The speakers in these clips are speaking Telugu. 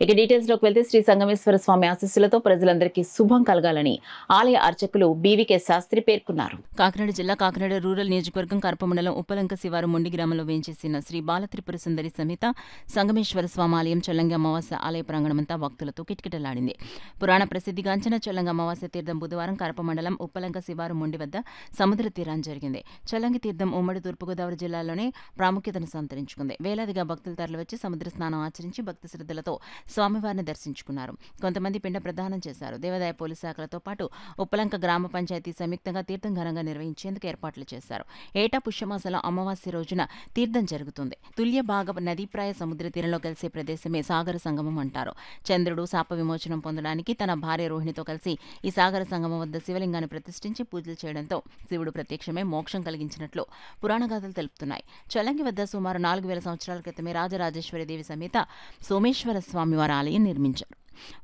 ఇక డీటెయిల్స్ లోకి వెళ్తే శ్రీ సంగమేశ్వర స్వామి ఆశీస్సులతో ప్రజలందరికీ శుభం కలగాలని ఆలయ అర్చకులు బీవీకే శాస్త్రి పేర్కొన్నారు. కాకినాడ జిల్లా కాకినాడ రూరల్ నియోజకవర్గం కరప మండలం ఉప్పలంక శివారు మొండి గ్రామంలో వేంచేసిన శ్రీ బాలత్రిపుర సుందరి సమేత సంగమేశ్వర స్వామి ఆలయం చల్లంగి అమావాస్య ఆలయ ప్రాంగణమంతా భక్తులతో కిటకిటలాడింది. పురాణ ప్రసిద్ధిగాంచిన చల్లంగి అమావాస్య తీర్థం బుధవారం కరప మండలం ఉప్పలంక శివారు మొండి వద్ద సముద్ర తీరాన్ని జరిగింది. చల్లంగి తీర్థం ఉమ్మడి తూర్పుగోదావరి జిల్లాలోనే ప్రాముఖ్యతను సంతరించుకుంది. వేలాదిగా భక్తులు తరలివచ్చి సముద్ర స్నానం ఆచరించి భక్తి శ్రద్ధలతో స్వామివారిని దర్శించుకున్నారు. కొంతమంది పిండ ప్రదానం చేశారు. దేవాదాయ పోలీసు శాఖలతో పాటు ఉప్పలంక గ్రామ పంచాయతీ సంయుక్తంగా తీర్థం ఘనంగా నిర్వహించేందుకు ఏర్పాట్లు చేశారు. ఏటా పుష్యమాసంలో అమావాస్య రోజున తీర్థం జరుగుతుంది. తుల్య భాగ నదీప్రాయ సముద్ర తీరంలో కలిసే ప్రదేశమే సాగర సంగమం అంటారు. చంద్రుడు శాప విమోచనం పొందడానికి తన భార్య రోహిణితో కలిసి ఈ సాగర సంగమం వద్ద శివలింగాన్ని ప్రతిష్ఠించి పూజలు చేయడంతో శివుడు ప్రత్యక్షమే మోక్షం కలిగించినట్లు పురాణగాథలు తెలుపుతున్నాయి. చల్లంగి వద్ద సుమారు 4000 సంవత్సరాల క్రితమే రాజరాజేశ్వరి దేవి సమేత సోమేశ్వర స్వామివారి ఆలయం నిర్మించారు.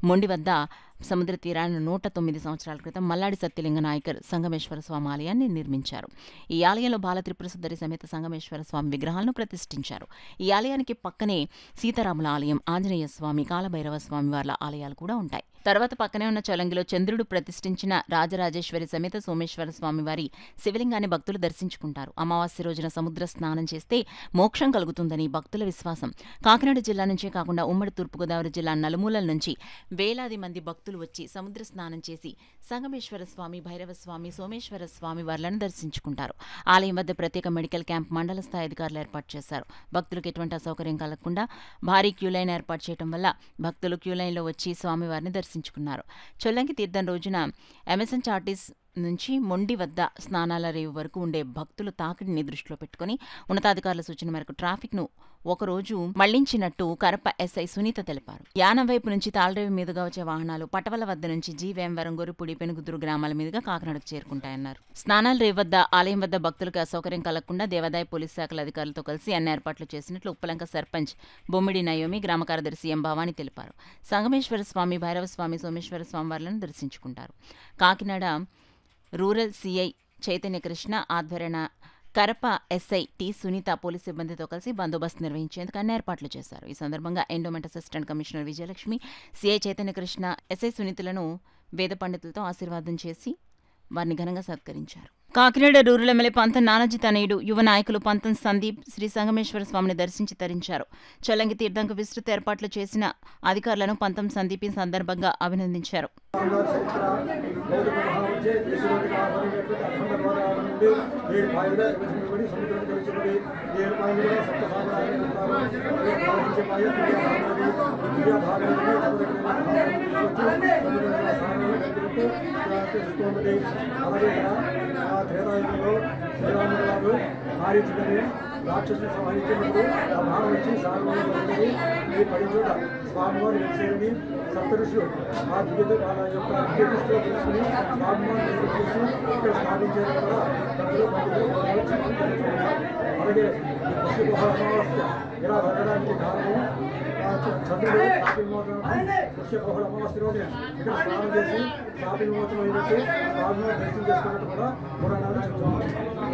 మొండి వద్ద సముద్ర తీరాన్ని 109 సంవత్సరాల క్రితం మల్లాడి సత్యలింగ నాయకర్ సంగమేశ్వర స్వామి ఆలయాన్ని నిర్మించారు. ఈ ఆలయంలో బాలత్రిపుర సుందరి సమేత సంగమేశ్వర స్వామి విగ్రహాలను ప్రతిష్ఠించారు. ఈ ఆలయానికి పక్కనే సీతారాముల ఆలయం, ఆంజనేయ స్వామి, కాలభైరవ స్వామి వార్ల ఆలయాలు కూడా ఉంటాయి. తర్వాత పక్కనే ఉన్న చలంగిలో చంద్రుడు ప్రతిష్ఠించిన రాజరాజేశ్వరి సమేత సోమేశ్వర స్వామి వారి శివలింగాన్ని భక్తులు దర్శించుకుంటారు. అమావాస్య రోజున సముద్ర స్నానం చేస్తే మోక్షం కలుగుతుందని భక్తుల విశ్వాసం. కాకినాడ జిల్లా నుంచే కాకుండా ఉమ్మడి తూర్పుగోదావరి జిల్లా నలుమూలల నుంచి వేలాది మంది భక్తులు వచ్చి సముద్ర స్నానం చేసి సంగమేశ్వర స్వామి, భైరవ స్వామి, సోమేశ్వర స్వామి వార్లను దర్శించుకుంటారు. ఆలయం వద్ద ప్రత్యేక మెడికల్ క్యాంప్ మండల స్థాయి అధికారులు ఏర్పాటు చేశారు. భక్తులకు ఎటువంటి అసౌకర్యం కలగకుండా భారీ క్యూలైన్ ఏర్పాటు చేయడం వల్ల భక్తులు క్యూలైన్లో వచ్చి స్వామివారిని దర్శించుకున్నారు. చొల్లంగి తీర్థం రోజున ఎమర్సన్ చార్టీస్ నుంచి మొండి వద్ద స్నానాల రేవు వరకు ఉండే భక్తులు తాకిడిని దృష్టిలో పెట్టుకుని ఉన్నతాధికారుల సూచన మేరకు ట్రాఫిక్ను ఒకరోజు మళ్లించినట్టు కరప ఎస్ఐ సునీత తెలిపారు. యానం వైపు నుంచి తాళరేవు మీదుగా వచ్చే వాహనాలు పటవల వద్ద నుంచి జీవేంవరం, గొర్రెపూడి, పెనుగుదురు గ్రామాల మీదుగా కాకినాడకు చేరుకుంటాయన్నారు. స్నానాల రేవు వద్ద ఆలయం వద్ద భక్తులకు అసౌకర్యం కలగకుండా దేవాదాయ పోలీసు శాఖల అధికారులతో కలిసి అన్ని ఏర్పాట్లు చేసినట్లు ఉప్పలంక సర్పంచ్ బొమ్మిడి నయోమి, గ్రామ కార్యదర్శి ఎం భవాని తెలిపారు. సంగమేశ్వర స్వామి, భైరవ స్వామి, సోమేశ్వర స్వామి వార్లను దర్శించుకుంటారు. కాకినాడ రూరల్ సిఐ చైతన్య కృష్ణ ఆధ్వర్యాన Karapa SI T Sunitha police సిబ్బందితో కలిసి బందోబస్తు నిర్వహించేందుకు అన్ని ఏర్పాట్లు చేశారు. ఈ సందర్భంగా endowment assistant commissioner Vijayalakshmi, CI Chaitanya Krishna, SI సునీతులను వేద పండితులతో ఆశీర్వాదం చేసి వారిని ఘనంగా సత్కరించారు. కాకినాడ రూరల్ ఎమ్మెల్యే పంతం నానాజీ తనయుడు, యువ నాయకులు పంతం సందీప్ శ్రీ సంగమేశ్వర స్వామిని దర్శించి తరించారు. చల్లంగి తీర్థంకు విస్తృత ఏర్పాట్లు చేసిన అధికారులను పంతం సందీప్ ఈ సందర్భంగా అభినందించారు. త్రేతాయుగంలో శ్రీరాముడు గారు మారించుకొని రాక్షసుని సంహరించినప్పుడు ఆ భావం వచ్చి సాగమని ఈ పడిచోట స్వామివారు వెలిసేదని సప్తఋషులు ఆ దివ్యత వాళ్ళ యొక్క దివ్యదృష్టిలో తెలుసుకుని స్వామివారిని చూసి ఇక్కడ స్థాపించడం కూడా అందరూ అలాగే ఈ పుష్యపోహ అమావాస్య ఇలా జరగడానికి కారణం చంద్రుడు శాప విమోచనం. పుష్యపోహల అమావాస్య రోజు ఇక్కడ స్నానం చేసి శాప విమోచనం అయినట్టు స్వామివారి దర్శనం చేసుకున్నట్టు కూడా పురాణాలు చెప్తున్నారు.